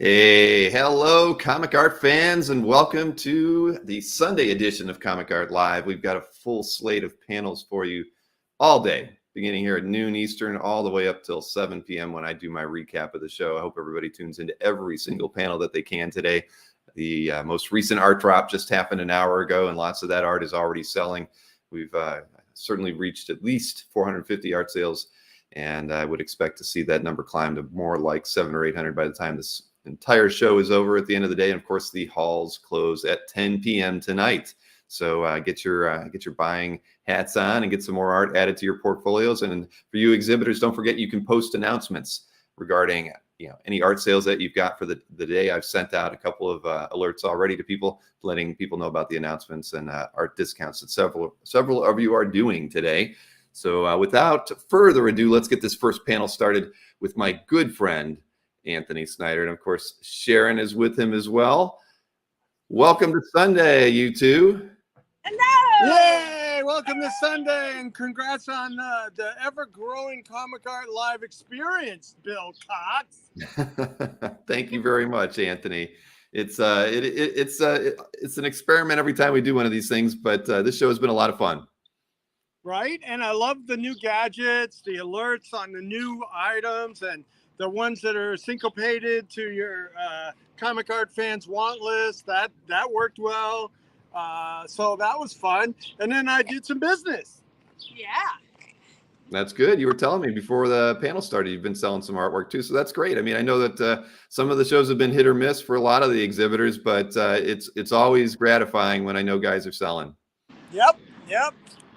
Hey, hello, comic art fans, and welcome to the Sunday edition of Comic Art Live. We've got a full slate of panels for you all day, beginning here at noon Eastern, all the way up till 7 p.m. when I do my recap of the show. I hope everybody tunes into every single panel that they can today. The most recent art drop just happened an hour ago, and lots of that art is already selling. We've certainly reached at least 450 art sales, and I would expect to see that number climb to more like 700 or 800 by the time this entire show is over at the end of the day. And of course, the halls close at 10 p.m. tonight. So get your buying hats on and get some more art added to your portfolios. And for you exhibitors, don't forget you can post announcements regarding any art sales that you've got for the day. I've sent out a couple of alerts already to people, letting people know about the announcements and art discounts that several of you are doing today. So without further ado, let's get this first panel started with my good friend Anthony Snyder, and of course Sharon is with him as well. Welcome to Sunday, you two. Hello! Yay! Welcome to Sunday, and congrats on the ever-growing Comic Art Live experience, Bill Cox. Thank you very much, Anthony. It's an experiment every time we do one of these things, but this show has been a lot of fun. Right, and I love the new gadgets, the alerts on the new items, and the ones that are syncopated to your Comic Art fans want list. That worked well. So that was fun. And then I did some business. Yeah. That's good. You were telling me before the panel started, you've been selling some artwork too. So that's great. I mean, I know that some of the shows have been hit or miss for a lot of the exhibitors, but it's always gratifying when I know guys are selling. Yep. Yeah,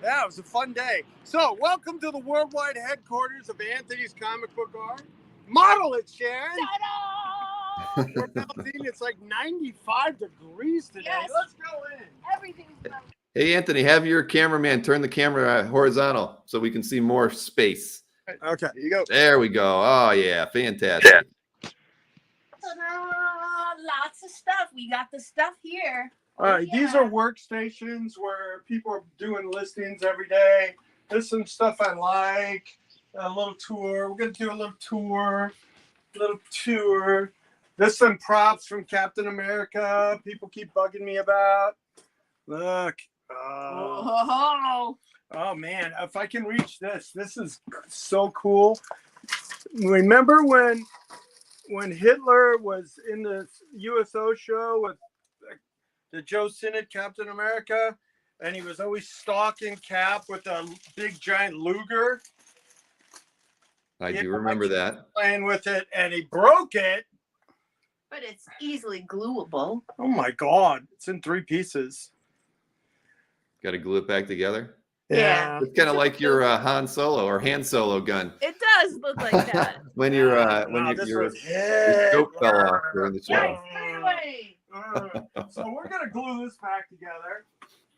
it was a fun day. So welcome to the worldwide headquarters of Anthony's Comic Book Art. Model it, Sharon. Ta-da! We're now seeing it's like 95 degrees today. Yes. Let's go in. Everything's done. Hey, Anthony, have your cameraman turn the camera horizontal so we can see more space. Okay, here you go. There we go. Oh, yeah. Fantastic. Ta-da! Lots of stuff. We got the stuff here. All right, these are workstations where people are doing listings every day. There's some stuff I like. A little tour. We're going to do a little tour. There's some props from Captain America. People keep bugging me about. Look. Oh, Man, if I can reach this. This is so cool. Remember when Hitler was in the USO show with the Joe Sinnott Captain America, and he was always stalking Cap with a big giant Luger? I do remember that. Playing with it, and he broke it. but it's easily gluable. Oh my God, it's in 3 pieces. Got to glue it back together. Yeah. It's kind of like your Han Solo or Han Solo gun. It does look like that. when your scope fell off during the show. Yikes, anyway. So we're gonna glue this back together,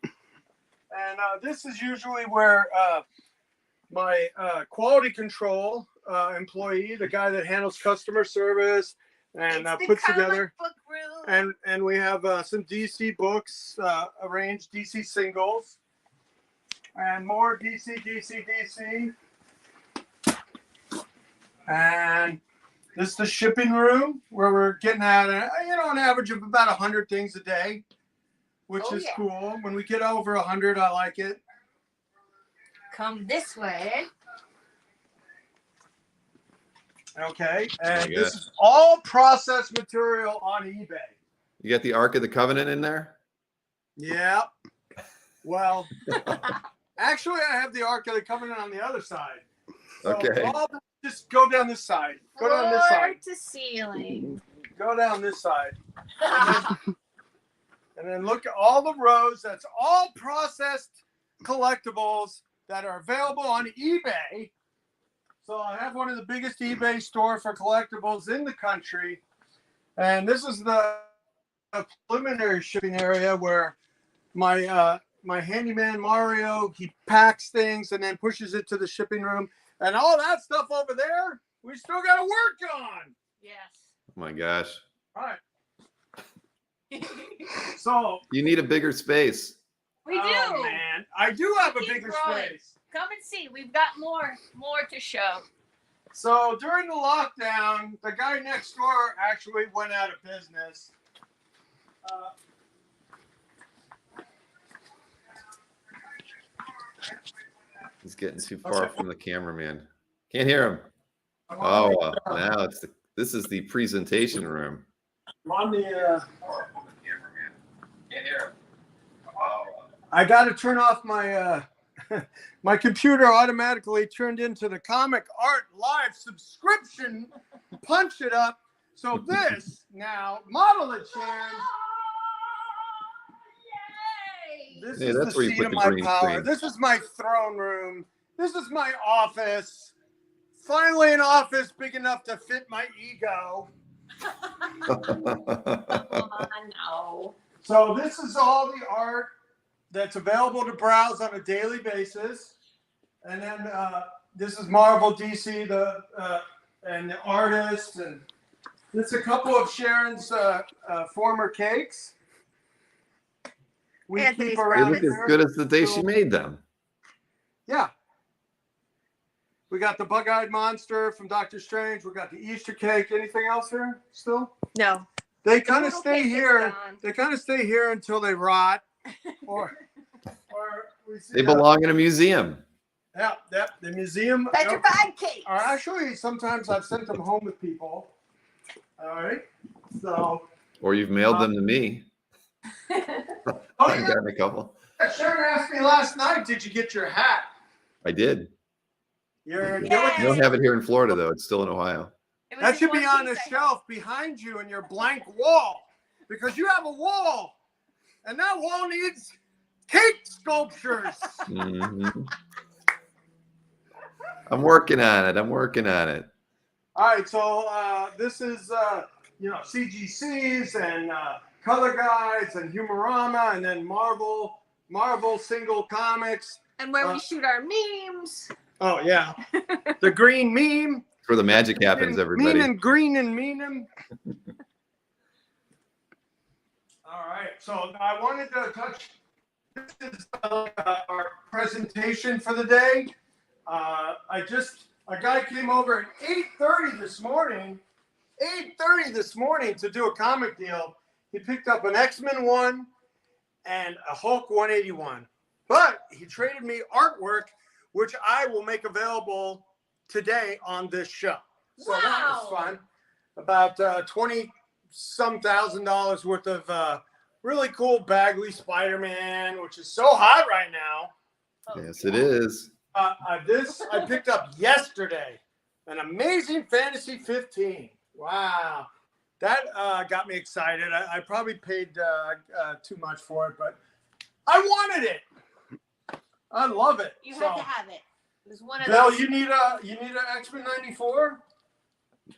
and this is usually where my quality control employee, the guy that handles customer service and puts together. Book room. And we have some DC books arranged, DC singles, and more DC. And this is the shipping room where we're getting at, an average of about 100 things a day, which is cool. When we get over 100, I like it. Come this way. Okay, and this is all processed material on eBay. You got the Ark of the Covenant in there? Yeah. Well, actually, I have the Ark of the Covenant on the other side. So Okay. Just go down this side. Go down this side. Floor to ceiling. Go down this side. And then look at all the rows. That's all processed collectibles that are available on eBay. So I have one of the biggest eBay store for collectibles in the country. And this is the preliminary shipping area where my handyman Mario, he packs things and then pushes it to the shipping room. And all that stuff over there, we still got to work on. Yes. Oh my gosh. All right. So You need a bigger space. We do. Oh, man. I do have a bigger space. Come and see. We've got more to show. So during the lockdown, the guy next door actually went out of business. He's getting too far from the cameraman. Can't hear him. Oh, now this is the presentation room. I'm on the. I got to turn off my my computer. Automatically turned into the Comic Art Live subscription. Punch it up. So this now model it, Sharon. This is that's the where you seat put of the my green power. screen. This is my throne room. This is my office. Finally, an office big enough to fit my ego. No. So this is all the art that's available to browse on a daily basis. And then this is Marvel, DC, and the artist. And this is a couple of Sharon's former cakes. We Anthony's keep They around look as here. good as the day she made them. Yeah. We got the bug-eyed monster from Doctor Strange. We got the Easter cake. Anything else here still? No. They kind of little stay cake is here. gone. They kind of stay here until they rot, or we see. They belong in a museum. Yeah, the museum. Petrified cakes. Actually, sometimes I've sent them home with people. All right, so. Or you've mailed them to me. I've gotten a couple. Sharon asked me last night, "Did you get your hat?" I did. You're Yay. I don't have it here in Florida, though. It's still in Ohio. That should be on a shelf behind you in your blank wall, because you have a wall, and that wall needs cake sculptures. Mhm. I'm working on it. All right, so this is CGCs and color guides and Humorama, and then Marvel single comics, and where we shoot our memes. Oh yeah, the green meme. That's where the magic happens, everybody. Mean and green and mean. All right, so I wanted to touch. This is our presentation for the day. A guy came over at 8:30 this morning. 8:30 this morning to do a comic deal. He picked up an X-Men 1 and a Hulk 181. But he traded me artwork, which I will make available today on this show. So that was fun. About $20-some thousand worth of really cool Bagley Spider-Man, which is so hot right now. Yes, it is. This I picked up yesterday. An Amazing Fantasy 15. Wow. That got me excited. I probably paid too much for it, but I wanted it. I love it. You had to have it. It was one of Bill, those. you need an X-Men 94?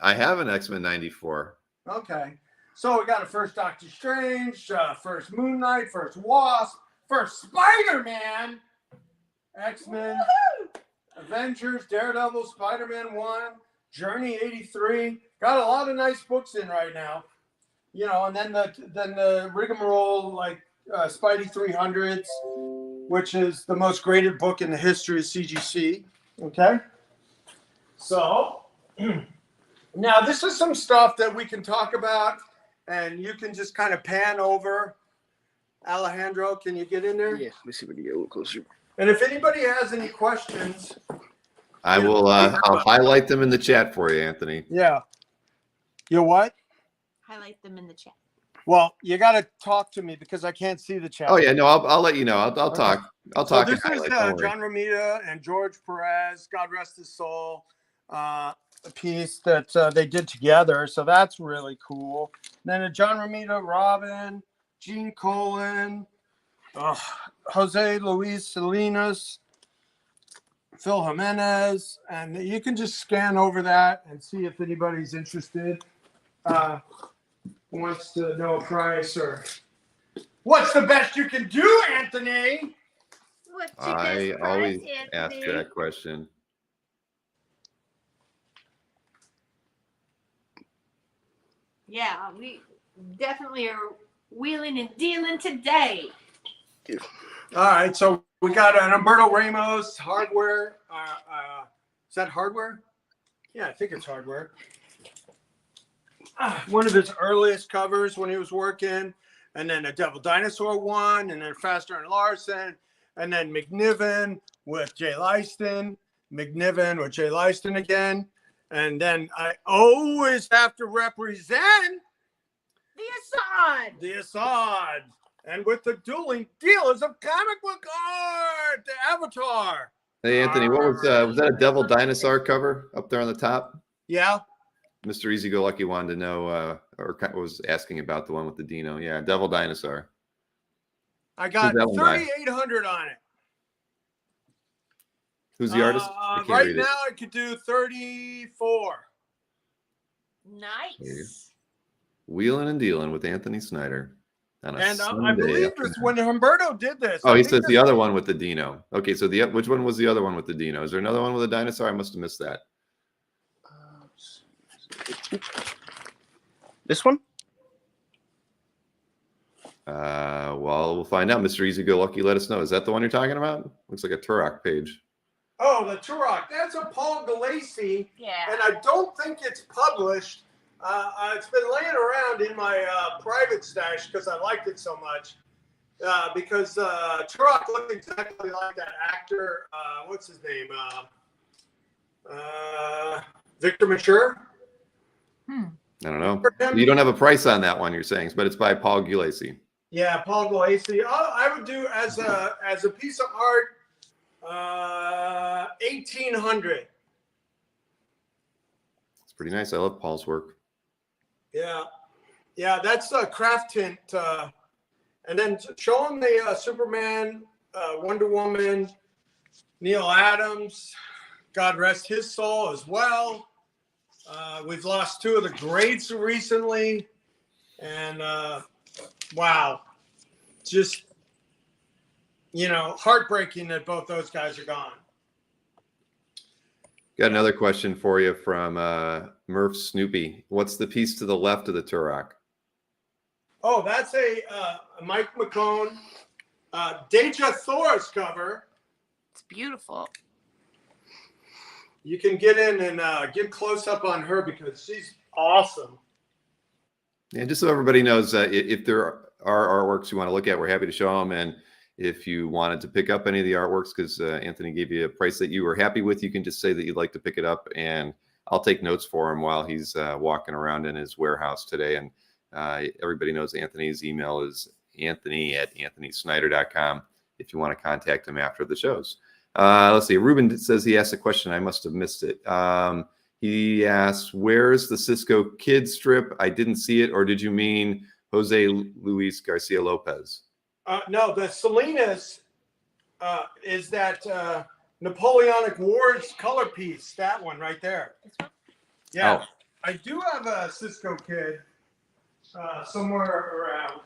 I have an X-Men 94. Okay. So we got a first Doctor Strange, first Moon Knight, first Wasp, first Spider-Man, X-Men, Avengers, Daredevil, Spider-Man 1, Journey 83. Got a lot of nice books in right now. And then the rigmarole like Spidey 300s, which is the most graded book in the history of CGC. Okay. So now this is some stuff that we can talk about, and you can just kind of pan over. Alejandro, can you get in there? Yeah, let me see if we can get a little closer. And if anybody has any questions, I will. I'll highlight them in the chat for you, Anthony. yeah. You what? Highlight them in the chat. Well, you got to talk to me because I can't see the chat. Oh yeah, no, I'll let you know. I'll talk. I'll talk. So this and is highlight, don't worry. John Romita and George Perez, God rest his soul, a piece that they did together. So that's really cool. And then a John Romita, Robin, Gene Colan, Jose Luis Salinas, Phil Jimenez, and you can just scan over that and see if anybody's interested. Wants to know a price or what's the best you can do, Anthony? What's your I best always price, ask Anthony? that question. Yeah, we definitely are wheeling and dealing today. All right, so we got an Umberto Ramos hardware. Is that hardware? Yeah, I think it's hardware. One of his earliest covers when he was working, and then a Devil Dinosaur one, and then Faster and Larson, and then McNiven with Jay Leiston, McNiven with Jay Leiston again, and then I always have to represent The Assad. the Assad, and with the dueling dealers of comic book art, the Avatar. Hey, Anthony, what was that a Devil Dinosaur cover up there on the top? Yeah. Mr. Easy Go Lucky wanted to know, or was asking about the one with the Dino. Yeah, Devil Dinosaur. I got Who's that one by? 3,800 on it. Who's the artist? I can't Right read now, it. I could do 34. Nice. Wheeling and Dealing with Anthony Snyder. On a And I Sunday believe afternoon. this when Humberto did this. Oh, I he think says this- the other one with the Dino. Okay, so which one was the other one with the Dino? Is there another one with a dinosaur? I must have missed that. This one? Well, we'll find out. Mr. Easy Go Lucky, let us know. Is that the one you're talking about? Looks like a Turok page. Oh, the Turok. That's a Paul Galassi, Yeah. and I don't think it's published. It's been laying around in my private stash because I liked it so much. Because Turok looked exactly like that actor. What's his name? Victor Mature. I don't know. You don't have a price on that one, you're saying, but it's by Paul Gulacy. Yeah, Paul Galassi. I would do as a piece of art, 1,800. It's pretty nice. I love Paul's work. Yeah, that's craft tint. And then show him the Superman, Wonder Woman, Neil Adams. God rest his soul as well. We've lost two of the greats recently, and wow, just heartbreaking that both those guys are gone. Got another question for you from Murph Snoopy. What's the piece to the left of the Turok? Oh, that's a Mike McCone Deja Thor's cover. It's beautiful. You can get in and get close up on her because she's awesome. Yeah, just so everybody knows, if there are artworks you want to look at, we're happy to show them. And if you wanted to pick up any of the artworks, because Anthony gave you a price that you were happy with, you can just say that you'd like to pick it up, and I'll take notes for him while he's walking around in his warehouse today. And everybody knows Anthony's email is anthony@anthonysnyder.com if you want to contact him after the shows. Let's see. Ruben says he asked a question. I must have missed it. He asked, where's the Cisco Kid strip? I didn't see it. Or did you mean Jose Luis Garcia Lopez? No, the Salinas is that Napoleonic Wars color piece. That one right there. Yeah. Oh. I do have a Cisco Kid somewhere around.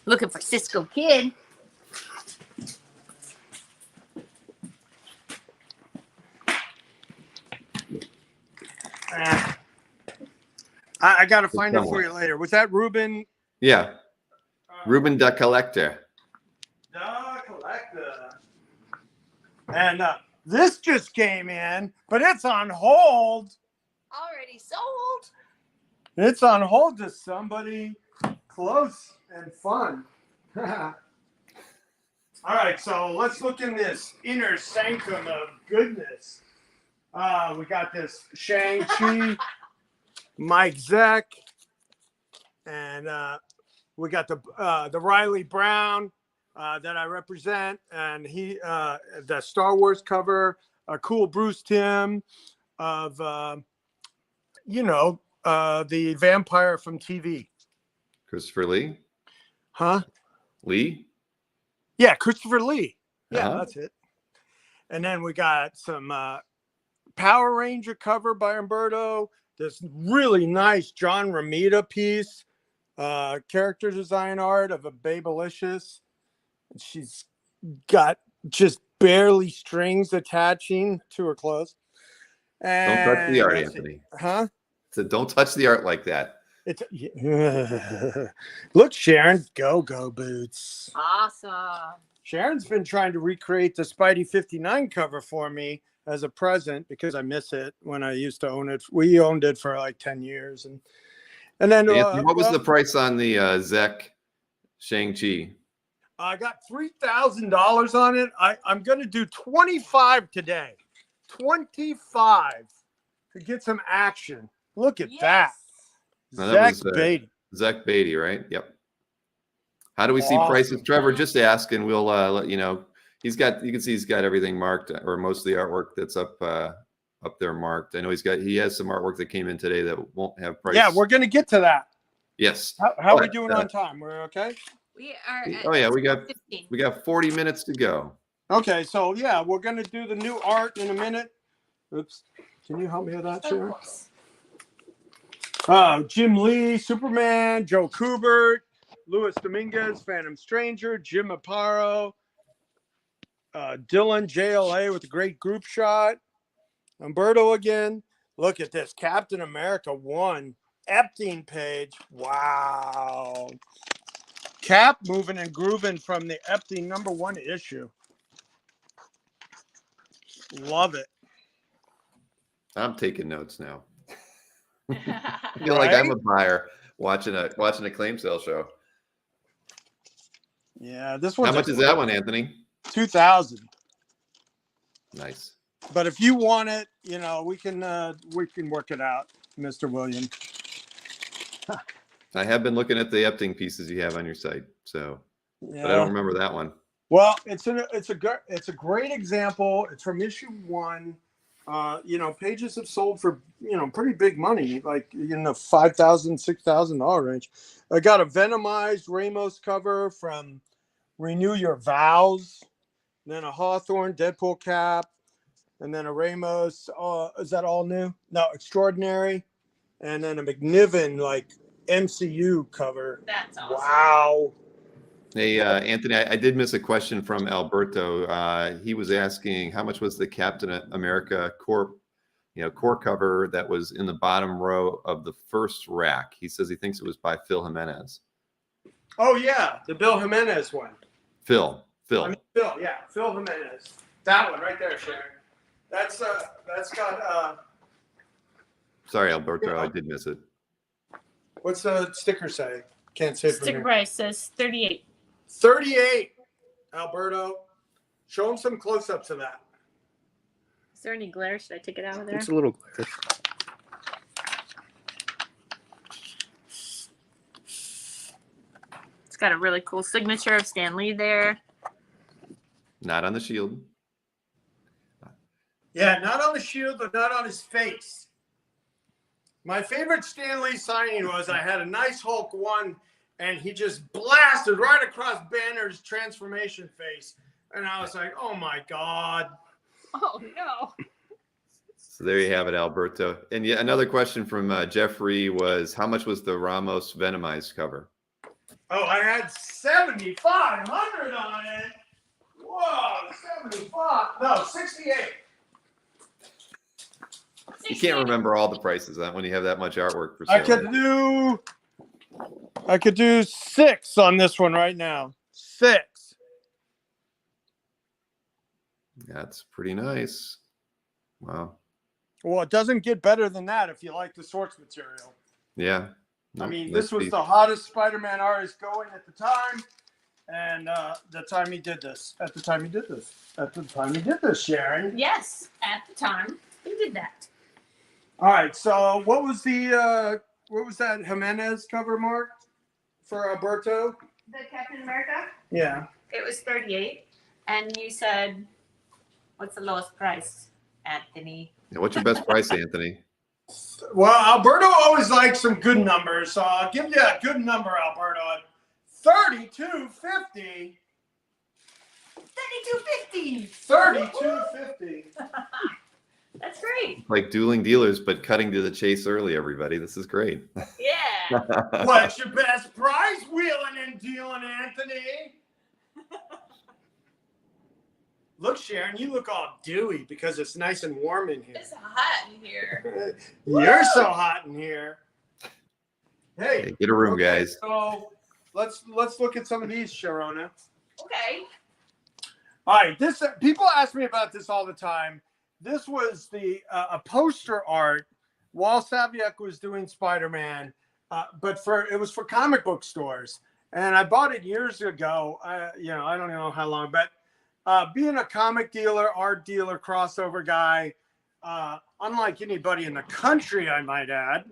Looking for Cisco Kid. I got to find it for you later. Was that Ruben? Yeah. Ruben the Collector. The Collector. And this just came in, but it's on hold. Already sold. It's on hold to somebody close and fun. All right, so let's look in this inner sanctum of goodness. We got this Shang-Chi, Mike Zeck, and we got the Riley Brown that I represent, and he the Star Wars cover, a cool Bruce Timm of the vampire from TV. Christopher Lee? Huh? Lee? Yeah, Christopher Lee. Yeah, Uh-huh. that's it. And then we got some Power Ranger cover by Humberto. This really nice John Romita piece, character design art of a Babylicious. She's got just barely strings attaching to her clothes. Don't touch the art, And Anthony. Huh? So don't touch the art like that. It's look, Sharon, go boots. Awesome. Sharon's been trying to recreate the Spidey 59 cover for me as a present because I miss it when I used to own it. We owned it for like 10 years. And then Anthony, what was the price on the Zek Shang-Chi? I got $3,000 on it. I'm going to do 25 today. 25 to get some action. Look at that. Now, that Zach was, Beatty. Zach Beatty, right? Yep. How do we see Awesome. prices? Trevor, just ask and we'll let you know. You can see he's got everything marked, or most of the artwork that's up there marked. I know he has some artwork that came in today that won't have price. Yeah, we're going to get to that. Yes. How are we doing on time? We're okay? We are at Oh yeah, we got 15. 40 minutes to go. Okay, so yeah, we're going to do the new art in a minute. Oops. Can you help me with that, Sharon? Jim Lee, Superman, Joe Kubert, Luis Dominguez, Phantom Stranger, Jim Aparo, Dylan JLA with a great group shot. Umberto again. Look at this. Captain America 1. Epting page. Wow. Cap moving and grooving from the Epting #1 issue. Love it. I'm taking notes now. I feel like I'm a buyer watching a claim sale show. Yeah, this one. How much is that one, Anthony? 2,000. Nice. But if you want it, we can work it out, Mr. William. I have been looking at the Epting pieces you have on your site, so Yeah. but I don't remember that one. Well, it's a great example. It's from issue 1. Pages have sold for pretty big money, like in the $5,000, $6,000 range. I got a Venomized Ramos cover from Renew Your Vows, then a Hawthorne Deadpool cap, and then a Ramos. Is that all new? No, Extraordinary, and then a McNiven MCU cover. That's awesome. Wow. Hey, Anthony, I did miss a question from Alberto. He was asking how much was the Captain America core cover that was in the bottom row of the first rack. He says he thinks it was by Phil Jimenez. Oh yeah, the Bill Jimenez one. Phil. Phil, yeah, Phil Jimenez. That one right there, Sharon. That's got Sorry, Alberto, I did miss it. What's the sticker say? Can't say it from Sticker here. price says 38. 38, Alberto. Show him some close-ups of that. Is there any glare? Should I take it out of there? It's a little glare. It's got a really cool signature of Stan Lee there. Not on the shield. Yeah, not on the shield, but not on his face. My favorite Stan Lee signing was I had a nice Hulk 1, and he just blasted right across Banner's transformation face. And I was like, oh, my God. Oh, no. So there you have it, Alberto. And yet another question from Jeffrey was, how much was the Ramos Venomized cover? Oh, I had 7,500 on it. Whoa, 75. No, 68. You can't remember all the prices when you have that much artwork for sale. I could do 6 on this one right now. 6. That's pretty nice. Wow. Well, it doesn't get better than that if you like the source material. Yeah. I mean, this was the hottest Spider-Man artist going at the time. And the time he did this. At the time he did this, Sharon. Yes, at the time he did that. All right. So what was that Jimenez cover, Mark, for Alberto? The Captain America? Yeah. It was 38. And you said, what's the lowest price, Anthony? Yeah, what's your best price, Anthony? Well, Alberto always likes some good numbers, so I'll give you a good number, Alberto. $32.50. $32.50. $32.50. That's great. Like dueling dealers, but cutting to the chase early, everybody. This is great. Yeah. What's your best price, wheeling and dealing, Anthony? Look, Sharon, you look all dewy because it's nice and warm in here. It's hot in here. You're so hot in here. Hey, get a room, guys. So let's look at some of these, Sharona. Okay. All right, this people ask me about this all the time. This was the a poster art while Saviuk was doing Spider-Man, but it was for comic book stores, and I bought it years ago. I don't know how long, but being a comic dealer, art dealer, crossover guy, unlike anybody in the country, I might add,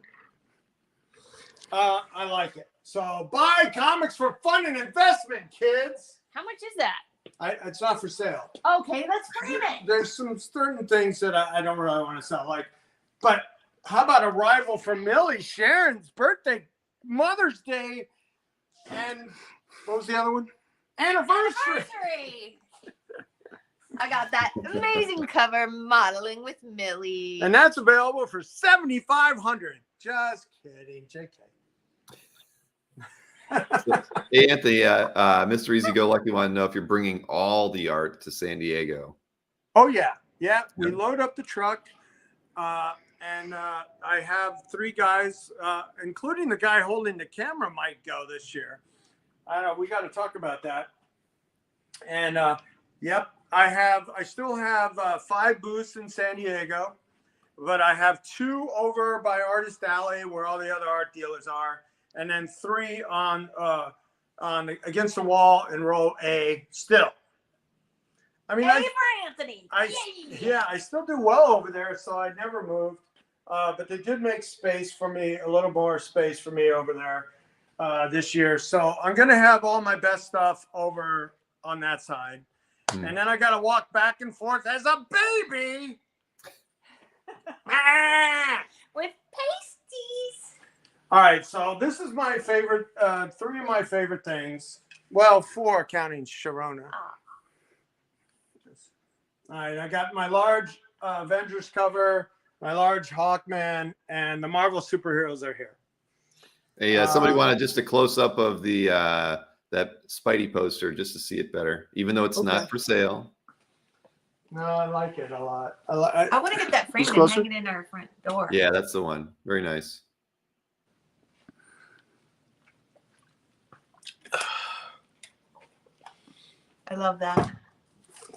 I like it. So buy comics for fun and investment, kids. How much is that? It's not for sale. Okay, let's frame it. There's some certain things that I don't really want to sell. But how about a rival for Millie, Sharon's birthday, Mother's Day, and what was the other one? Anniversary. I got that amazing cover, Modeling with Millie. And that's available for $7,500. Just kidding, JK. Hey, Anthony, Mr. Easy Go Lucky want to know if you're bringing all the art to San Diego. Oh, yeah. We load up the truck, and I have 3 guys, including the guy holding the camera might go this year. I know, we got to talk about that. And, yep, I still have 5 booths in San Diego, but I have 2 over by Artist Alley where all the other art dealers are, and then 3 on against the wall in row A still. I mean, for Anthony. I still do well over there, so I never moved. But they did make space for me, a little more space for me over there this year. So I'm going to have all my best stuff over on that side. And then I got to walk back and forth as a baby. With pasties. All right, so this is my favorite, 3 of my favorite things. Well, 4 counting Sharona. All right, I got my large Avengers cover, my large Hawkman, and the Marvel superheroes are here. Hey, somebody wanted just a close up of the that Spidey poster just to see it better, even though it's not for sale. No, I like it a lot. I want to get that framed and hang it in our front door. Yeah, that's the one. Very nice. I love that.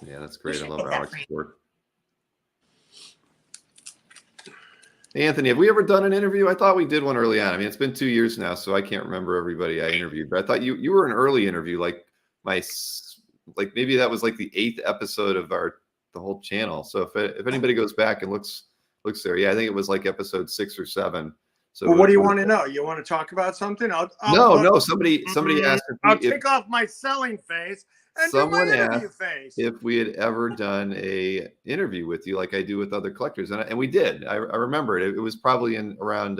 Yeah, that's great. I love our art support. Hey, Anthony, have we ever done an interview? I thought we did one early on. I mean, it's been 2 years now, so I can't remember everybody I interviewed. But I thought you were an early interview, like maybe that was like the 8th episode of the whole channel. So if anybody goes back and looks there, yeah, I think it was like episode 6 or 7. So well, what do you want to know? You want to talk about something? No. Somebody asked. I'll take off my selling face. And someone asked if we had ever done a interview with you like I do with other collectors, and we did. I remember it. It was probably in around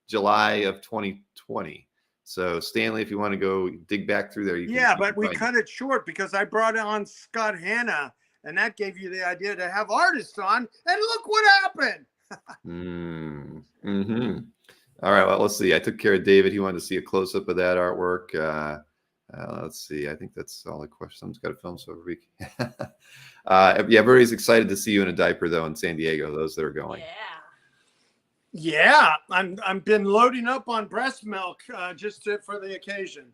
July of 2020. So Stanley, if you want to go dig back through there, you can. But we cut it short because I brought on Scott Hanna, and that gave you the idea to have artists on, and look what happened. All right, well, let's see. I took care of David. He wanted to see a close up of that artwork. Let's see. I think that's all the questions. Someone's got to film so every week. Everybody's excited to see you in a diaper though in San Diego. Those that are going. Yeah. I'm been loading up on breast milk just for the occasion.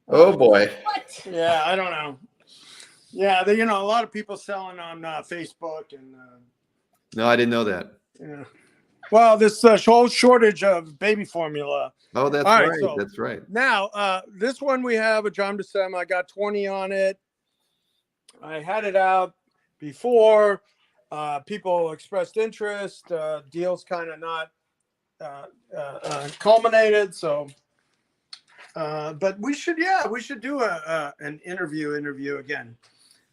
Oh boy. What? Yeah, I don't know. Yeah, a lot of people selling on Facebook and. No, I didn't know that. Yeah. Well, this whole shortage of baby formula. Oh, that's right. So that's right. Now, this one we have a John Buscema. I got 20 on it. I had it out before. People expressed interest. Deals kind of not culminated. So, but we should do an interview again.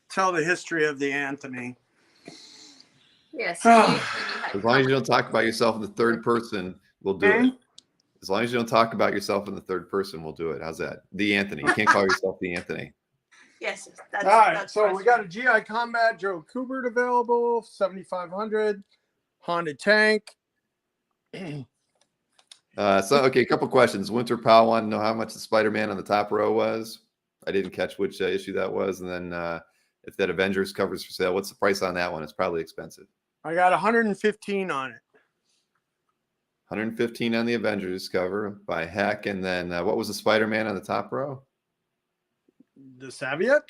Tell the history of the Anthony. Yes. As long as you don't talk about yourself in the third person, we'll do it. As long as you don't talk about yourself in the third person, we'll do it. How's that? The Anthony. You can't call yourself the Anthony. Yes. All right. So we got a GI Combat Joe Kubert available, 7,500. Honda Tank. Okay, a couple questions. Winter Powell wanted to know how much the Spider-Man on the top row was. I didn't catch which issue that was. And then if that Avengers cover's for sale, what's the price on that one? It's probably expensive. I got 115 on it. 115 on the Avengers cover by Heck. And then what was the Spider-Man on the top row? Saviet?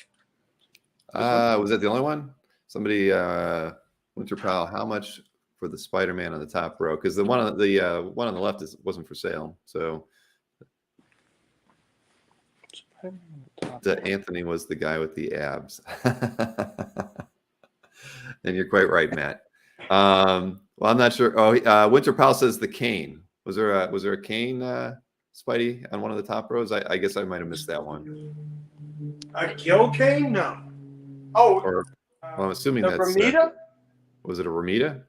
Was that the only one? Somebody, Winter Pal, how much for the Spider-Man on the top row? Because the one on the left wasn't for sale. So Anthony was the guy with the abs. And you're quite right, Matt. Well, I'm not sure. Oh, Winter Pal says the cane. Was there a cane, Spidey, on one of the top rows? I guess I might have missed that one. A kill cane? No. Oh, Or well, I'm assuming the that's Ramita? was it a Ramita?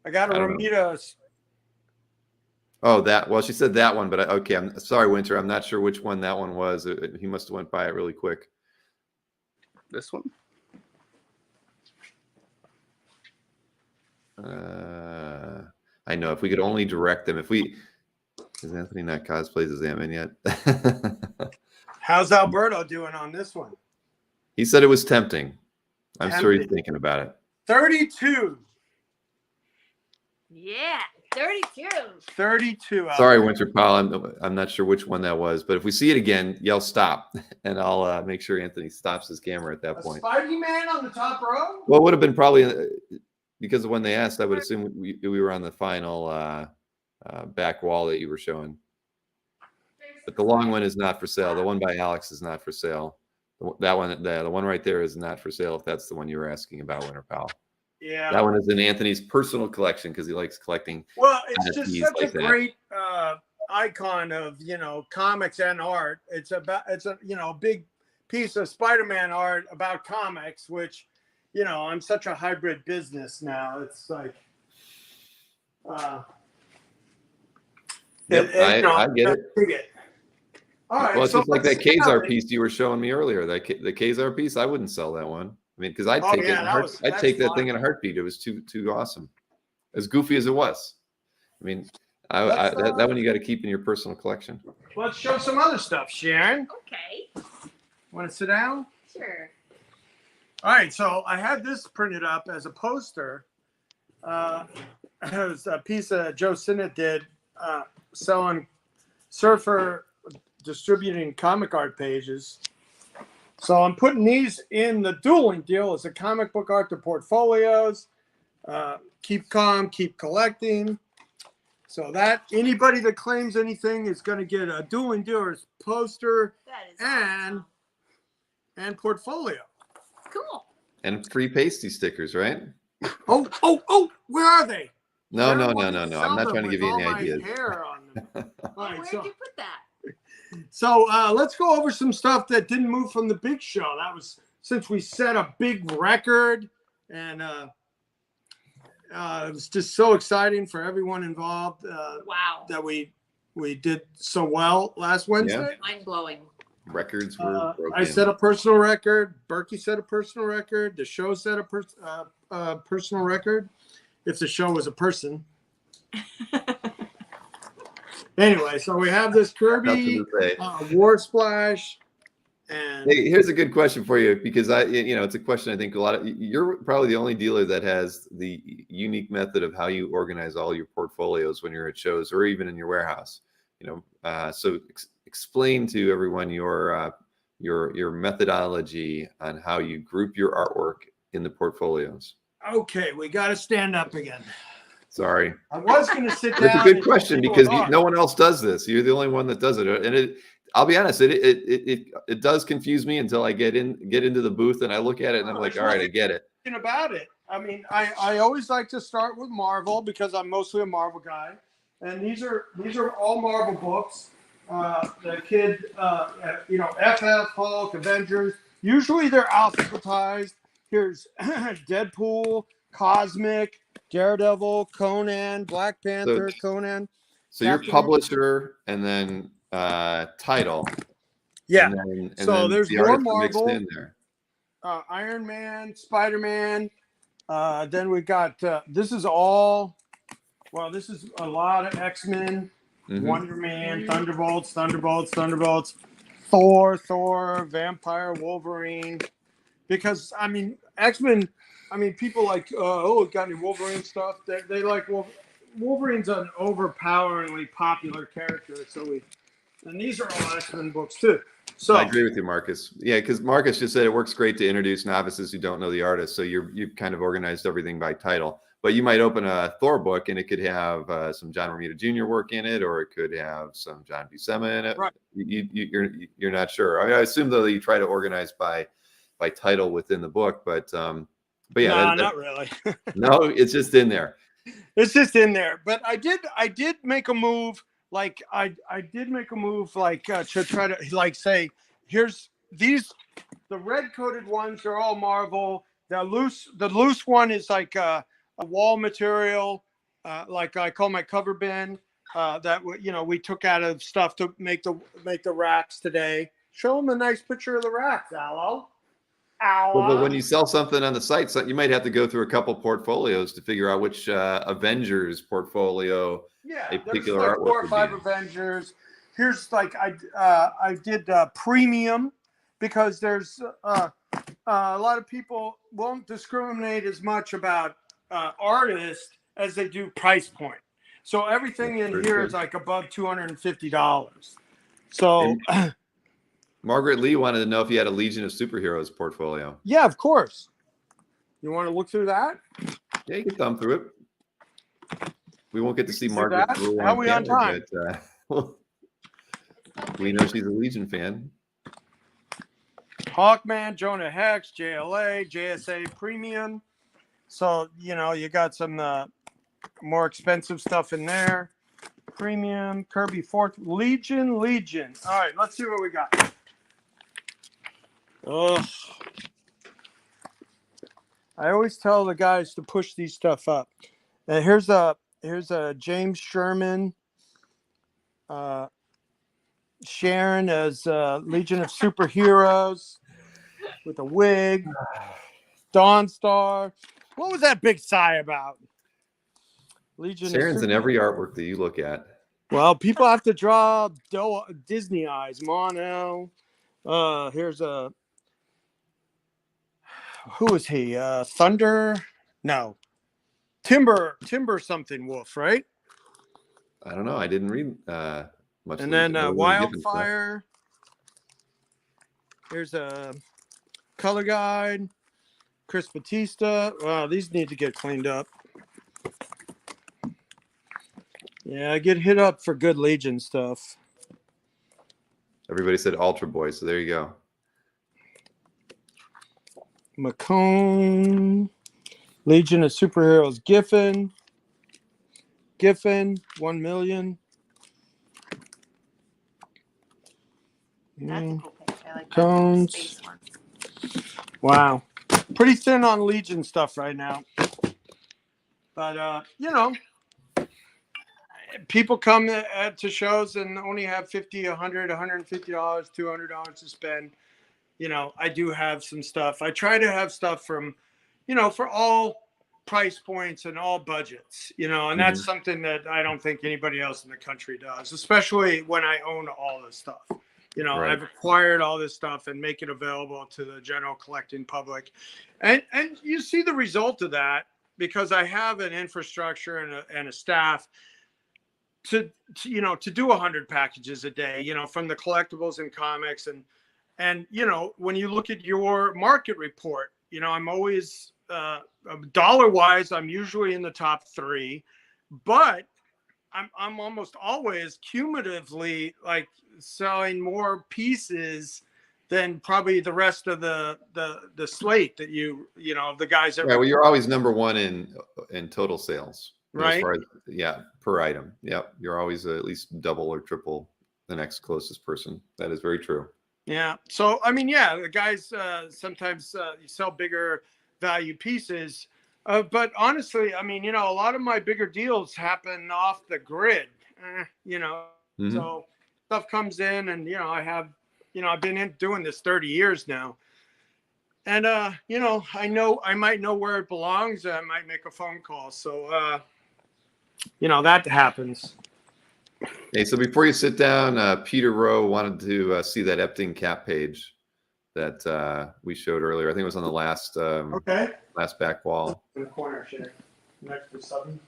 I got a I don't know. Ramita. Oh, that. Well, she said that one, but okay. I'm sorry, Winter. I'm not sure which one that one was. He must have went by it really quick. This one? I know. If we could only direct them. Is Anthony not cosplays as Ant-Man yet? How's Alberto doing on this one? He said it was tempting. I'm sure he's Tempting. thinking about it. 32. Yeah, 32. 32. Sorry, Winter Pal. I'm not sure which one that was, but if we see it again, yell stop, and I'll make sure Anthony stops his camera at that A point. Spidey Man on the top row? Well, it would have been probably because when they asked, I would assume we were on the final back wall that you were showing. But the long one is not for sale. The one by Alex is not for sale. That one, the one right there is not for sale. If that's the one you were asking about, Winter Pal. Yeah. That one is in Anthony's personal collection because he likes collecting. Well, it's just NFTs such like a that. great icon of, comics and art. It's a big piece of Spider-Man art about comics, which, I'm such a hybrid business now. It's like, Yep, I get it. All right, Well, it's so just like that let's Kazar have it. piece you were showing me earlier. The Kazar piece, I wouldn't sell that one. I mean, because I'd Oh, take it. yeah, I'd take that fine. thing in a heartbeat. It was too awesome, as goofy as it was. I mean, that one you got to keep in your personal collection. Let's show some other stuff, Sharon. Okay, Want to sit down? sure. All right, so I had this printed up as a poster. It was a piece that Joe Sinnott did selling Surfer distributing comic art pages. So I'm putting these in the dueling deal as a comic book art to portfolios. Keep calm, keep collecting. So that anybody that claims anything is going to get a dueling dealer's poster That is and awesome. portfolio. Cool. And free pasty stickers, right? Oh! Where are they? No. Where I'm would not you sell trying to them give with you all any my ideas. hair on them? All right, Where'd so you put that? So let's go over some stuff that didn't move from the big show. That was since we set a big record, and it was just so exciting for everyone involved Wow. that we did so well last Wednesday. Mind blowing. Records were broken. I set a personal record. Berkey set a personal record. The show set a personal record. If the show was a person. Anyway, so we have this Kirby Nothing to say. War Splash, and Hey, here's a good question for you because it's a question I think you're probably the only dealer that has the unique method of how you organize all your portfolios when you're at shows or even in your warehouse. So explain to everyone your methodology on how you group your artwork in the portfolios. okay, we got to stand up again. Sorry. I was going to sit down. It's a good and question people because talk. no one else does this. You're the only one that does it, and I'll be honest. It does confuse me until I get into the booth and I look at it and I'm like, all right, I get it. About it. I mean, I always like to start with Marvel because I'm mostly a Marvel guy, and these are all Marvel books. The kid, FF, Hulk, Avengers. Usually they're alphabetized. Here's Deadpool, Cosmic, Daredevil, Conan, Black Panther, Conan. So your Captain publisher and then title. Yeah. And So then there's the more artist mixed Marvel. in there. Iron Man, Spider-Man. Then we got this is all. Well, this is a lot of X-Men, Mhm. Wonder Man, Thunderbolts, Thor, Vampire, Wolverine. Because I mean, X-Men. I mean, people like got any Wolverine stuff? They like Wolverine's an overpoweringly popular character. And these are all X-Men books too. So I agree with you, Marcus. Yeah, because Marcus just said it works great to introduce novices who don't know the artist. So you've kind of organized everything by title. But you might open a Thor book and it could have some John Romita Jr. work in it, or it could have some John Buscema in it. Right. You're not sure. I mean, I assume though that you try to organize by title within the book, but yeah, no, not really. no, it's just in there. It's just in there. But I did make a move. Like I did make a move like to try to like say, here's these, the red coated ones are all Marvel. The loose one is like a wall material, like I call my cover bin. That we took out of stuff to make the racks today. Show them a nice picture of the racks, Aloe. Well, but when you sell something on the site, so you might have to go through a couple portfolios to figure out which Avengers portfolio a particular there's like artwork 4 or would 5 be. Avengers. Here's like I did premium, because there's a lot of people won't discriminate as much about artists as they do price point. So everything in here is like above $250. So Margaret Lee wanted to know if you had a Legion of Superheroes portfolio. yeah, of course. You want to look through that? Yeah, you can thumb through it. We won't get to see Margaret. that? How are we on time? But, we know she's a Legion fan. Hawkman, Jonah Hex, JLA, JSA Premium. So, you got some more expensive stuff in there. Premium, Kirby Fourth, Legion. All right, let's see what we got. Ugh. I always tell the guys to push these stuff up. And here's a James Sherman, Sharon as Legion of Superheroes with a wig. Dawnstar. What was that big sigh about? Legion. Sharon's in every artwork that you look at. Well, people have to draw Disney eyes. Mono. Here's a. Who is he? Thunder? No. Timber something Wolf, right? I don't know. I didn't read much. And then Wildfire. Here's a color guide. Chris Batista. Wow, these need to get cleaned up. Yeah, I get hit up for good Legion stuff. Everybody said Ultra Boy, so there you go. Macone, Legion of Superheroes, Giffen, 1 million. That's a cool picture. I like Cones. that space one. Wow. Pretty thin on Legion stuff right now. But, people come to shows and only have $50, $100, $150, $200 to spend. I do have some stuff. I try to have stuff from, for all price points and all budgets, and that's something that I don't think anybody else in the country does, especially when I own all this stuff. Right. I've acquired all this stuff and make it available to the general collecting public. And you see the result of that because I have an infrastructure and a staff to do 100 packages a day, from the collectibles and comics. And when you look at your market report, I'm always dollar wise, I'm usually in the top 3, but I'm almost always cumulatively like selling more pieces than probably the rest of the slate that the guys that. Right. Well, you're always number 1 in total sales. Right. As far as, per item. Yep. You're always at least double or triple the next closest person. That is very true. Yeah. So, the guys sometimes you sell bigger value pieces. But honestly, a lot of my bigger deals happen off the grid, so stuff comes in and, I have, I've been doing this 30 years now. And, I might know where it belongs. I might make a phone call. So, that happens. Hey, so before you sit down, Peter Rowe wanted to see that Epting cap page that we showed earlier. I think it was on the last last back wall. In the corner, share. Next to something.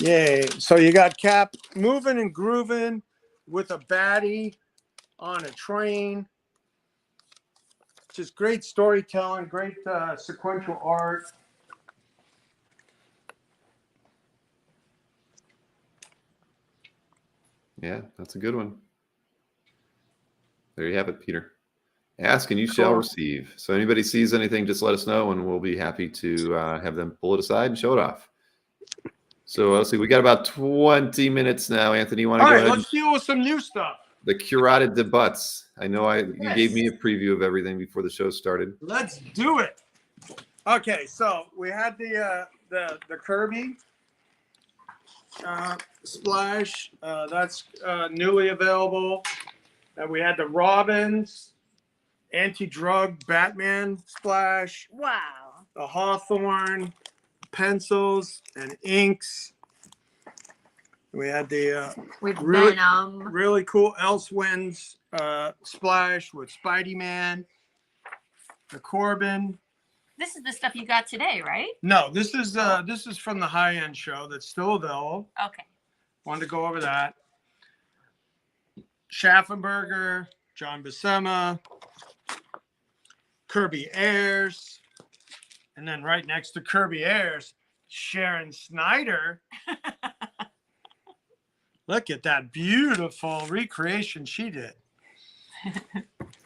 Yay. So you got Cap moving and grooving with a baddie on a train. Just great storytelling, great sequential art. Yeah, that's a good one. There you have it, Peter. Ask and you shall Cool. receive. So anybody sees anything, just let us know, and we'll be happy to have them pull it aside and show it off. So let's see, we got about 20 minutes now. Anthony, you want to All go right, ahead? let's deal with some new stuff. The curated debuts. I know you Yes. gave me a preview of everything before the show started. Let's do it. Okay, so we had the Kirby splash. That's newly available. And we had the Robbins anti-drug Batman splash. Wow. The Hawthorne pencils and inks. We had the With really- Venom. really cool Elsewin's splash with Spidey Man. The Corbin. This is the stuff you got today, right? No, this is from the high-end show that's still available. Okay. Wanted to go over that. Schaffenberger, John Buscema, Kirby Ayers, and then right next to Kirby Ayers, Sharon Snyder. Look at that beautiful recreation she did.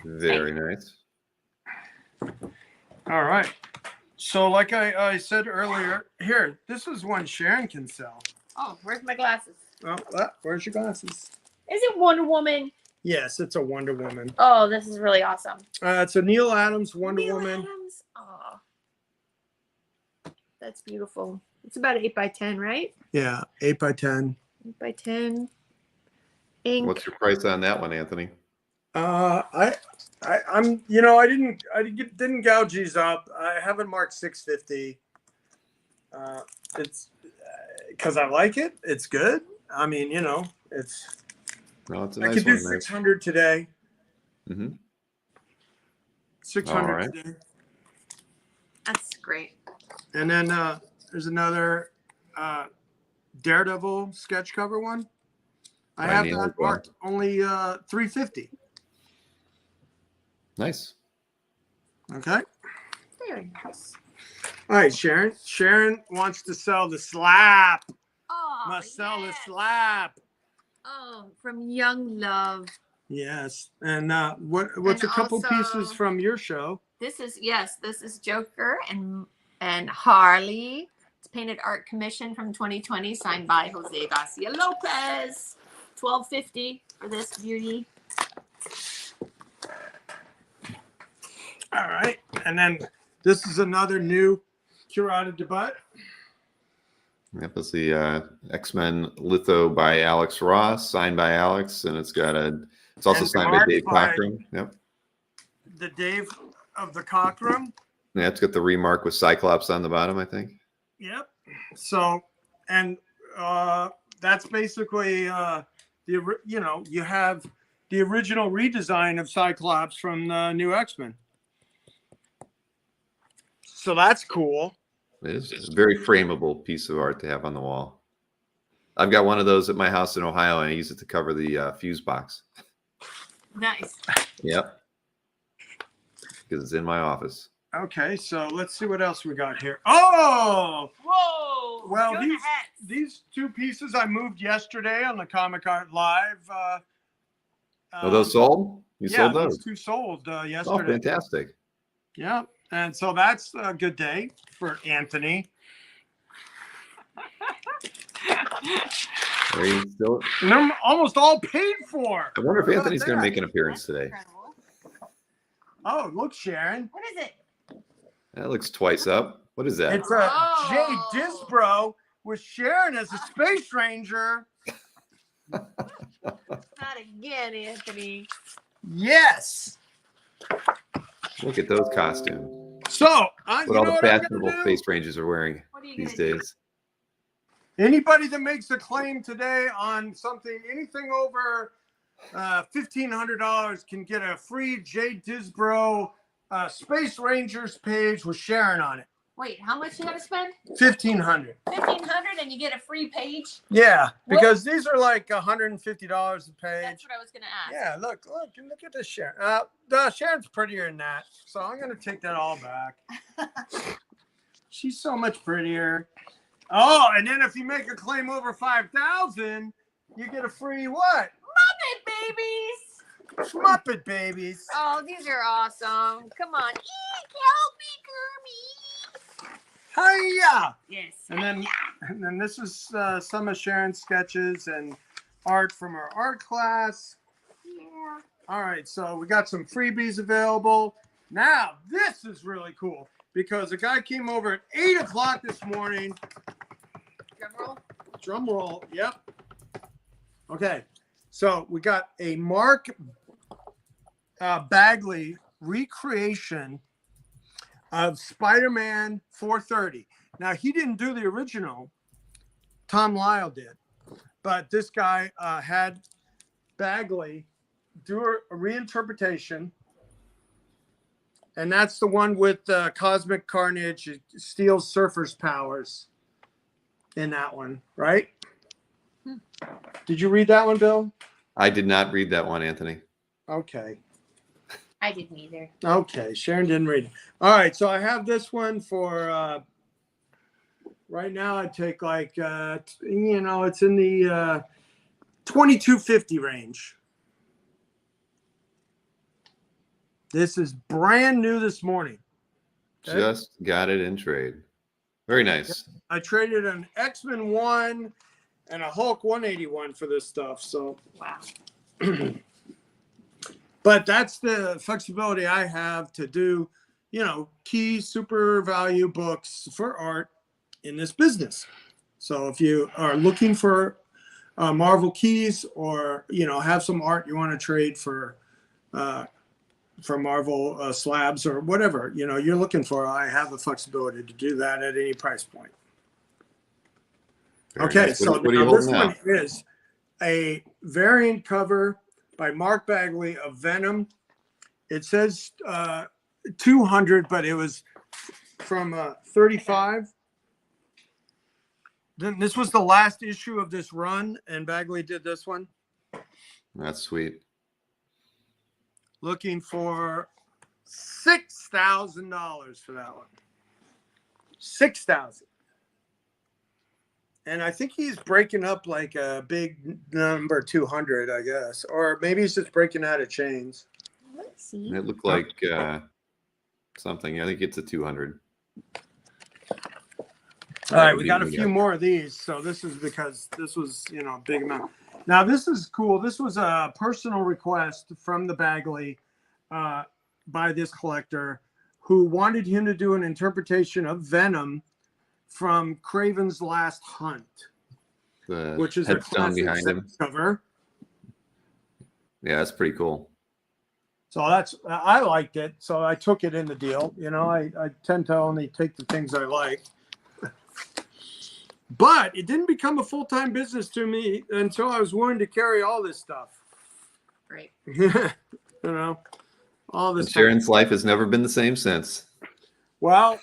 Very nice. All right. So like I said earlier, here, this is one Sharon can sell. Oh, where's my glasses? Oh, where's your glasses? Is it Wonder Woman? Yes, it's a Wonder Woman. Oh, this is really awesome. It's a Neil Adams Wonder Neil Woman. Adams? Oh, that's beautiful. It's about 8x10, right? Yeah, 8x10. 8x10. Ink. What's your price on that one, Anthony? I'm I didn't gouge these up. I haven't marked 650. It's because I like it. It's good. I mean, it's. No, it's a I nice could do one. 600 today. Mm-hmm. 600 All right. today. That's great. And then there's another Daredevil sketch cover one. I By have Neil that as well. marked only 350. Nice. Okay. Very nice. All right, Sharon. Sharon wants to sell the slap. Oh, Must sell the yes. slap. Oh, from Young Love. Yes. And what's And a couple also- pieces from your show? This is Joker and Harley. It's painted art commission from 2020, signed by Jose Garcia Lopez. $12.50 for this beauty. All right. And then this is another new curated debut. Yep, that's the X-Men litho by Alex Ross, signed by Alex, and it's also And signed by art Dave by- Cockrum. Yep. The Dave of the Cockrum. Yeah, it's got the remark with Cyclops on the bottom, I think. Yep. So, and that's basically you have the original redesign of Cyclops from the new X-Men. So that's cool. It is a very frameable piece of art to have on the wall. I've got one of those at my house in Ohio, and I use it to cover the fuse box. Nice. Yep. Because it's in my office. Okay, so let's see what else we got here. Oh, Whoa. well, Jonah Hex. these two pieces I moved yesterday on the Comic Art Live. Oh, those sold? You yeah, sold those? these two sold Oh, yesterday. fantastic. Yeah, and so that's a good day for Anthony. Are you still? And they're almost all paid for. I wonder if How about Anthony's going to that? make an appearance That's today. incredible. Oh, look, Sharon. What is it? That looks twice up. What is that? It's a Oh. Jay Disbro with Sharon as a space ranger. Not again, Anthony. Yes. Look at those costumes. So, What you all know the what I'm fashionable gonna do? Space Rangers are wearing What are you these gonna do? days. Anybody that makes a claim today on something, anything over $1,500 can get a free Jay Disbro Space Rangers page with Sharon on it. Wait, how much you gotta spend? $1,500. $1,500 and you get a free page? Yeah, because these are like $150 a page. That's what I was gonna ask. Yeah, look at this Sharon. Sharon's prettier than that, so I'm gonna take that all back. She's so much prettier. Oh, and then if you make a claim over 5,000, you get a free what? Muppet babies. Muppet babies. Oh, these are awesome. Come on. Eek, help me, Kermit. Hiya! Yes. And then this is some of Sharon's sketches and art from our art class. Yeah. All right, so we got some freebies available. Now, this is really cool because a guy came over at 8 o'clock this morning. Drum roll. Drum roll, yep. Okay, so we got a Mark Bagley recreation of Spider-Man 430. Now, he didn't do the original. Tom Lyle did. But this guy had Bagley do a reinterpretation. And that's the one with Cosmic Carnage. It steals Surfer's powers in that one, right? Did you read that one, Bill? I did not read that one, Anthony. Okay. I didn't either. Okay, Sharon didn't read it. All right, so I have this one for right now. I take like it's in the $22.50 range. This is brand new this morning. Okay? Just got it in trade. Very nice. I traded an X-Men 1 and a Hulk 181 for this stuff. So, Wow. but that's the flexibility I have to do, key super value books for art in this business. So if you are looking for Marvel keys or, have some art you want to trade for Marvel slabs or whatever, you're looking for, I have the flexibility to do that at any price point. Very Okay, nice. so What are you now this holding one now? is a variant cover by Mark Bagley of Venom. It says 200, but it was from 35. Then this was the last issue of this run, and Bagley did this one. That's sweet. Looking for $6,000 for that one. $6,000. And I think he's breaking up like a big number 200, I guess. Or maybe he's just breaking out of chains. Let's see. It looked like something. I think it's a 200. All right, we got a few more of these. So this is because this was, a big amount. Now, this is cool. This was a personal request from the Bagley by this collector who wanted him to do an interpretation of Venom from Craven's Last Hunt, which is a headstone classic behind him. cover. Yeah, that's pretty cool. So I liked it. So I took it in the deal. I tend to only take the things I like. But it didn't become a full-time business to me until I was willing to carry all this stuff. Great. All this And Sharon's life has never been the same since. Well,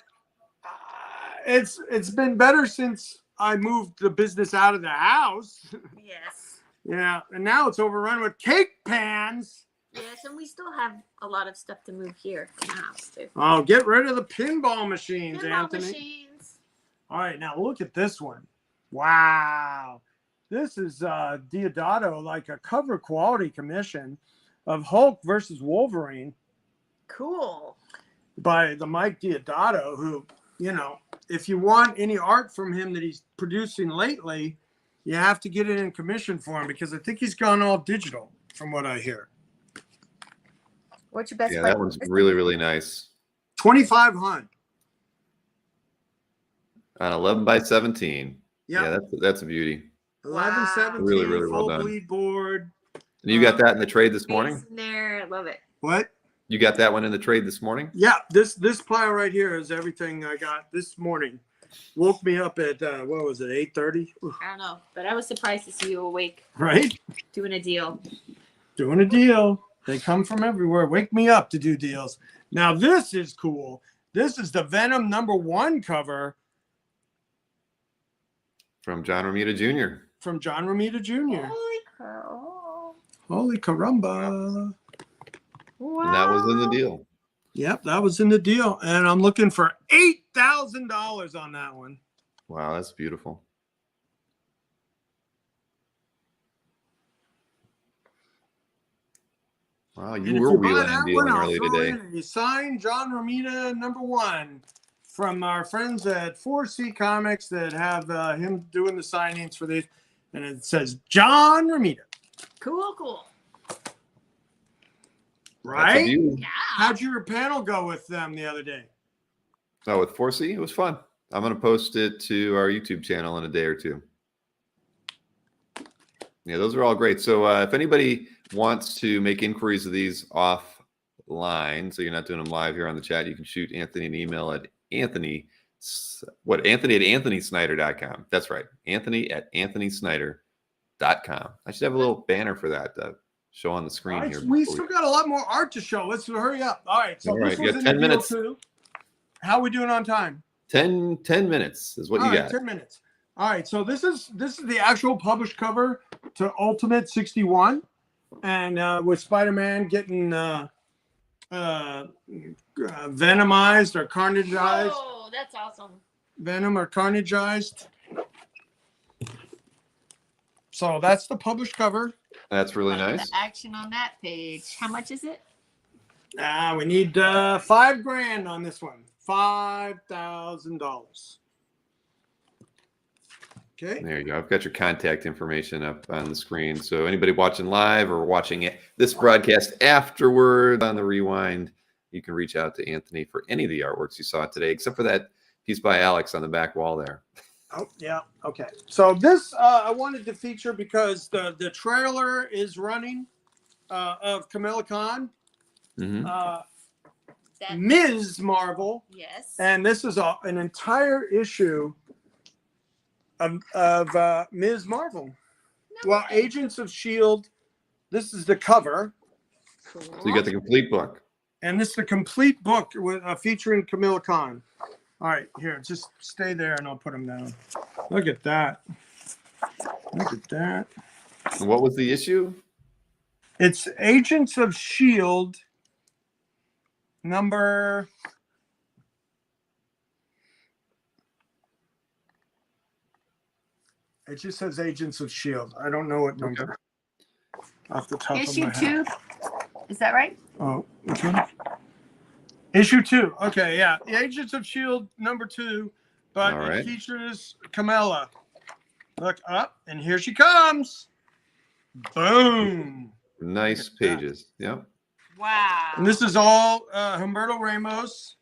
it's been better since I moved the business out of the house. Yes. Yeah, and now it's overrun with cake pans. Yes, and we still have a lot of stuff to move here in the house too. Oh, get rid of the pinball machines, Pinball Anthony. machines. All right, now look at this one. Wow. This is Diodato, like a cover quality commission of Hulk versus Wolverine Cool. by the Mike Diodato, who, if you want any art from him that he's producing lately, you have to get it in commission for him because I think he's gone all digital from what I hear. What's your best? Yeah, that one's really, really nice. 2,500. On 11 by 17. Yep. Yeah, that's a beauty. 1117 Really, really well full done. bleed board. And you got that in the trade this morning? It's in there. I love it. What? You got that one in the trade this morning? Yeah, this pile right here is everything I got this morning. Woke me up at what was it, 8:30? I don't know, but I was surprised to see you awake Right? doing a deal. Doing a deal. They come from everywhere. Wake me up to do deals. Now this is cool. This is the Venom #1 cover. From John Romita Jr. From John Romita Jr. Holy cow. Holy caramba. Wow. And that was in the deal. Yep, that was in the deal. And I'm looking for $8,000 on that one. Wow, that's beautiful. Wow, And you if were you buy wheeling and that dealing one, I'll early throw today. in a signed John Romita #1 from our friends at 4C Comics that have him doing the signings for these. And it says John Romita. Cool. That's a Right? beauty. Yeah. How'd your panel go with them the other day? Oh, with 4C, it was fun. I'm going to post it to our YouTube channel in a day or two. Yeah, those are all great. So if anybody wants to make inquiries of these offline, so you're not doing them live here on the chat, you can shoot Anthony an email at Anthony at AnthonySnyder.com. That's right. Anthony at AnthonySnyder.com. I should have a little banner for that show on the screen Right, here. we before still got a lot more art to show. Let's hurry up. All right, so All this right, you was got in 10 the deal minutes. too. How are we doing on time? 10 minutes is what All you right, got. 10 minutes. All right, so this is the actual published cover to Ultimate 61, and with Spider-Man getting venomized or carnageized, Oh, that's awesome. venom or carnageized. So that's the published cover. That's really Like nice. the action on that page. How much is it? We need $5,000 on this one. $5,000. Okay. There you go. I've got your contact information up on the screen. So anybody watching live or watching this broadcast afterward on the rewind, you can reach out to Anthony for any of the artworks you saw today, except for that piece by Alex on the back wall there. Oh, yeah. Okay. So this I wanted to feature because the trailer is running of Kamala Khan, Mm-hmm. That, Ms. Marvel, yes. and this is an entire issue of Ms. Marvel. No Well, way. Agents of S.H.I.E.L.D., this is the cover, Cool. So you got the complete book. and this is the complete book with featuring Kamala Khan. All right, here, just stay there, and I'll put them down. Look at that. Look at that. And what was the issue? It's Agents of S.H.I.E.L.D. number... It just says Agents of S.H.I.E.L.D. I don't know what number. Okay. Off the top of Issue my head. 2. Is that right? Oh, which one? Issue 2. Okay, yeah. The Agents of S.H.I.E.L.D. #2, but All it right. features Kamala. Look up, and here she comes. Boom. Nice Look at that. pages. Yep. Wow. And this is all Humberto Ramos.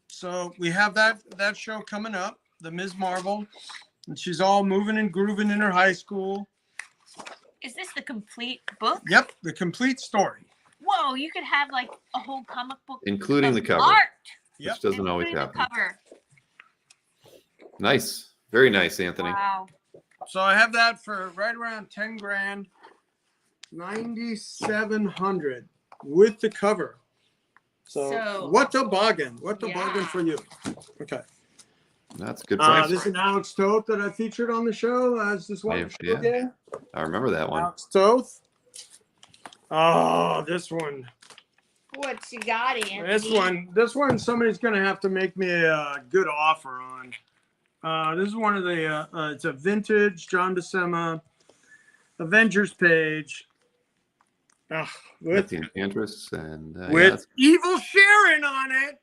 So we have that show coming up, the Ms. Marvel, and she's all moving and grooving in her high school. Is this the complete book? Yep, the complete story. Whoa, you could have like a whole comic book Including the of cover, art. Yep. which doesn't always Including the happen. cover. Nice. Very nice, Anthony. Wow. So I have that for right around 10 grand, 9,700 with the cover. So what a bargain. What a bargain Yeah. for you. Okay. That's a good price. This is an Alex Toth that I featured on the show as this one. Yeah. Again. I remember that one. Alex Toth. Oh, this one. What you got, Anthony? This one somebody's gonna have to make me a good offer on. This is one of the it's a vintage John Buscema Avengers page. With With the Enchantress and Evil Sharon on it.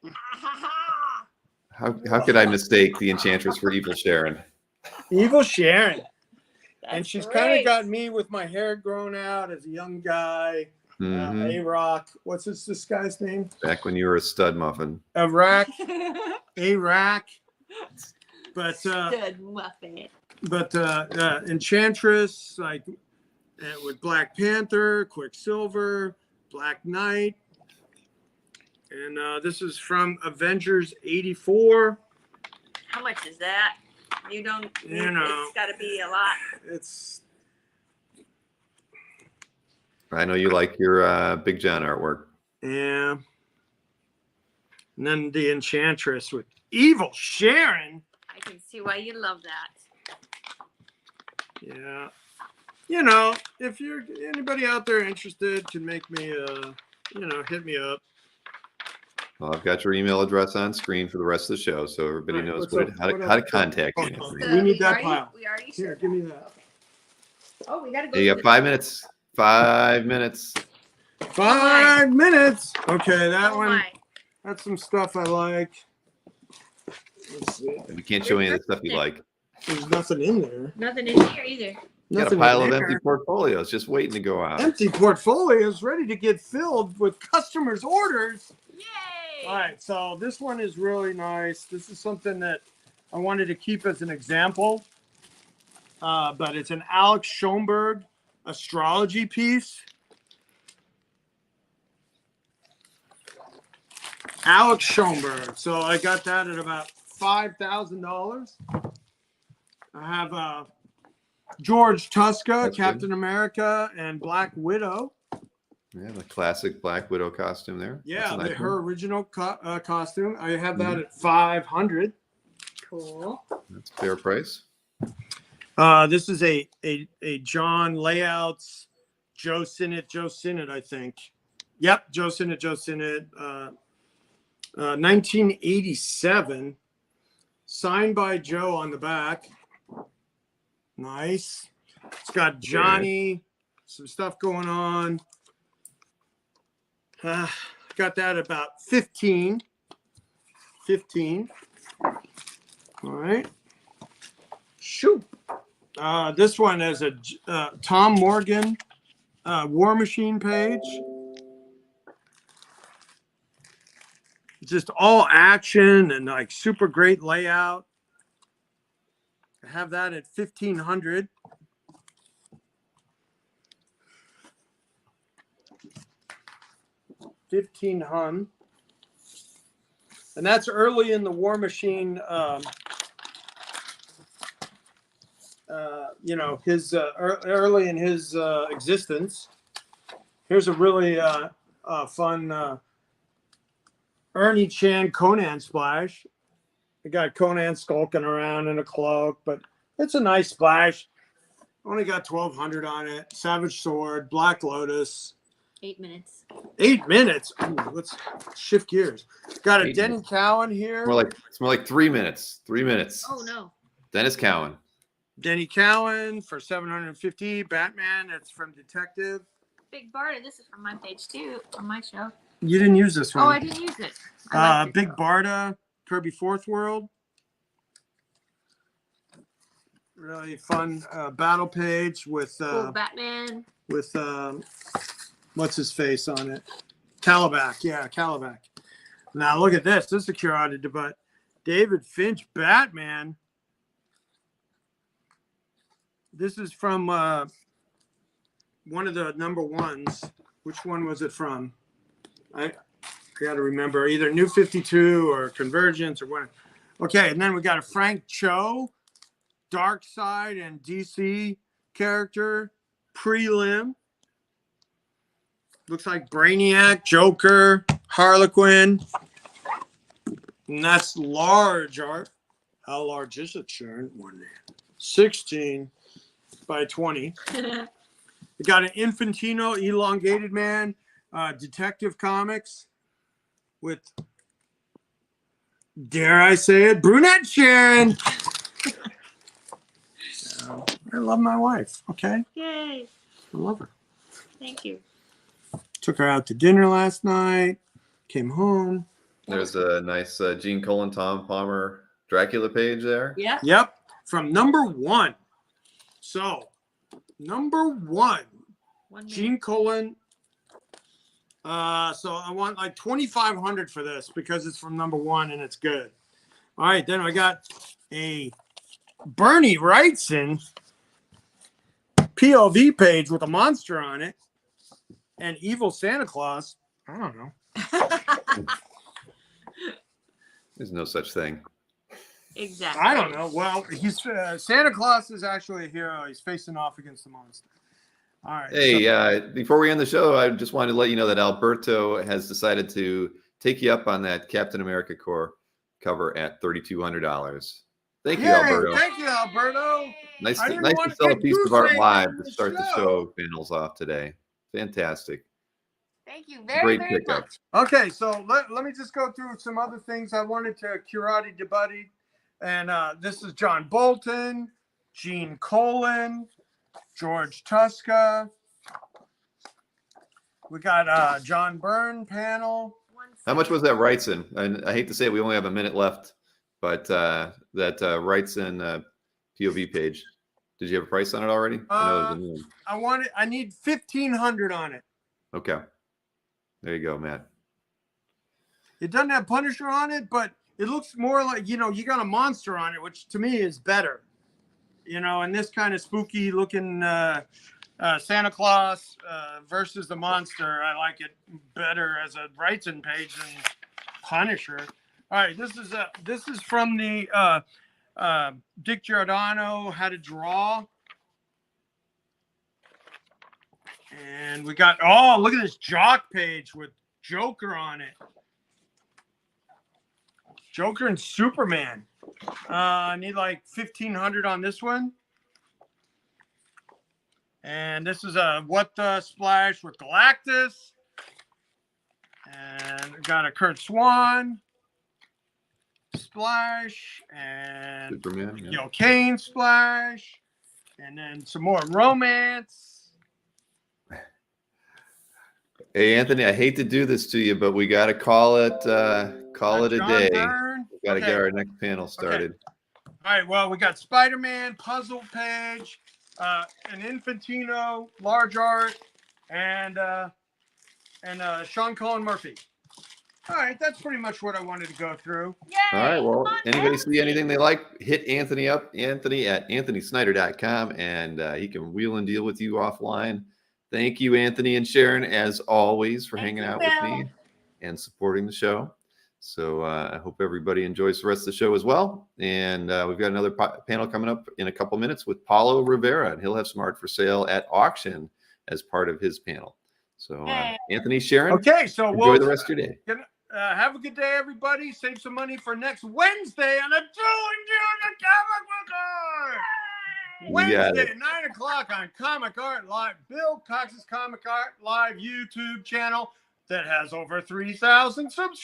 how could I mistake the Enchantress for Evil Sharon? Evil Sharon. And That's she's great. kind of got me with my hair grown out as a young guy. Mhm. A-Rock. What's this guy's name? Back when you were a stud muffin. Iraq. Iraq. But Good muffin. Enchantress, like with Black Panther, Quicksilver, Black Knight. And this is from Avengers 84. How much is that? You don't. You know. It's got to be a lot. It's I know you like your Big John artwork. yeah. And then the Enchantress with Evil Sharon. I can see why you love that. Yeah. You know, if you're anybody out there interested, can make me, hit me up. Well, I've got your email address on screen for the rest of the show, so everybody All right, knows what's how up? to contact you. We need that pile. We already Here, shared give me that. that. Oh, we gotta go. Hey, you to got the- 5 minutes. 5 minutes. 5 minutes. Okay, that Oh one. my. That's some stuff I like. Let's see. We can't show any of the stuff you like. There's nothing in there. Nothing in here either. You got a Nothing pile in of there. empty portfolios just waiting to go out. Empty portfolios ready to get filled with customers' orders. Yay! All right, so this one is really nice. This is something that I wanted to keep as an example, but it's an Alex Schoenberg astrology piece. Alex Schoenberg. So I got that at about $5,000. I have George Tuska, That's Captain good. America, and Black Widow. Yeah, the classic Black Widow costume there. That's Yeah, a nice her one. original costume. I have that at $500. Cool. That's a fair price. This is a John Layouts, Joe Sinnott, I think. Yep, Joe Sinnott. 1987. Signed by Joe on the back. Nice. It's got Johnny, some stuff going on. Got that at about 15. All right. Shoot. This one has a Tom Morgan War Machine page. Just all action and like super great layout. I have that at 1,500. $1,500. And that's early in the War Machine. His early in his existence. Here's a really fun Ernie Chan Conan splash. I got Conan skulking around in a cloak, but it's a nice splash. Only got 1,200 on it. Savage Sword, Black Lotus. 8 minutes. 8 minutes. Ooh, let's shift gears. Got a 8 Denny minutes. Cowan here. It's more like 3 minutes. 3 minutes. Oh no. Dennis Cowan. Denny Cowan for $750. Batman. It's from Detective. Big Barda. This is from my page too, from my show. You didn't use this one. Oh, I didn't use it. I liked it, Big though. Barda, Kirby Fourth World. Really fun battle page with Cool Batman. what's his face on it? Calabac. Yeah, Calabac. Now look at this. This is a curated, but David Finch Batman. This is from one of the number ones. Which one was it from? I got to remember either New 52 or Convergence or one. Okay, and then we got a Frank Cho, Dark Side and DC character, prelim. Looks like Brainiac, Joker, Harlequin. And that's large art. How large is it, Sharon? 16 by 20. We got an Infantino elongated man, Detective Comics with, dare I say it, brunette Sharon. I love my wife. Okay, Yay. I love her. Thank you. Took her out to dinner last night. Came home. There's a nice Gene Colan, Tom Palmer, Dracula page there. Yeah. Yep, from number one. So, number one, 1 minute. Gene Colan. So I want like 2,500 for this because it's from number one and it's good. All right, then I got a Bernie Wrightson POV page with a monster on it and evil Santa Claus. I don't know. There's no such thing. Exactly. I don't know. Well, he's Santa Claus is actually a hero. He's facing off against the monster. All right. Hey, before we end the show, I just wanted to let you know that Alberto has decided to take you up on that Captain America cover at $3,200. Thank you, Yay, Alberto. thank you, Alberto. Nice I to didn't want nice to sell a get piece of goose art eggs live on to the start the show panels off today. Fantastic. Thank you Great very pickup. much. Okay, so let me just go through some other things I wanted to Curated to Buddy. And this is John Bolton, Gene Colan, George Tuska. We got John Byrne panel. How much was that Wrightson? And I hate to say it, we only have a minute left, but that Wrightson POV page. Did you have a price on it already? I know it was a new one. I need 1,500 on it. Okay. There you go, Matt. It doesn't have Punisher on it, but it looks more like, you got a monster on it, which to me is better. And this kind of spooky looking Santa Claus versus the monster, I like it better as a Wrightson page than Punisher. All right, this is from the Dick Giordano How to Draw. And we got, look at this Jock page with Joker on it. Joker and Superman. I need like 1,500 on this one. And this is a What the Splash with Galactus. And we got a Kurt Swan splash. And Superman, Kane splash. And then some more romance. Hey, Anthony, I hate to do this to you, but we got to call it a day. We got to get our next panel started. Okay. All right. Well, we got Spider-Man puzzle page, an Infantino large art, and Sean Colin Murphy. All right. That's pretty much what I wanted to go through. Yay! All right. Well, anybody see anything they like, hit Anthony up, Anthony at AnthonySnyder.com, and he can wheel and deal with you offline. Thank you, Anthony and Sharon, as always, for hanging out with me and supporting the show. So I hope everybody enjoys the rest of the show as well. And we've got another panel coming up in a couple minutes with Paulo Rivera, and he'll have some art for sale at auction as part of his panel. So Anthony, Sharon, okay, so enjoy the rest of your day. Have a good day, everybody. Save some money for next Wednesday on a Joe and June Comic Book Art. Wednesday at 9 o'clock on Comic Art Live, Bill Cox's Comic Art Live YouTube channel that has over 3,000 subscribers.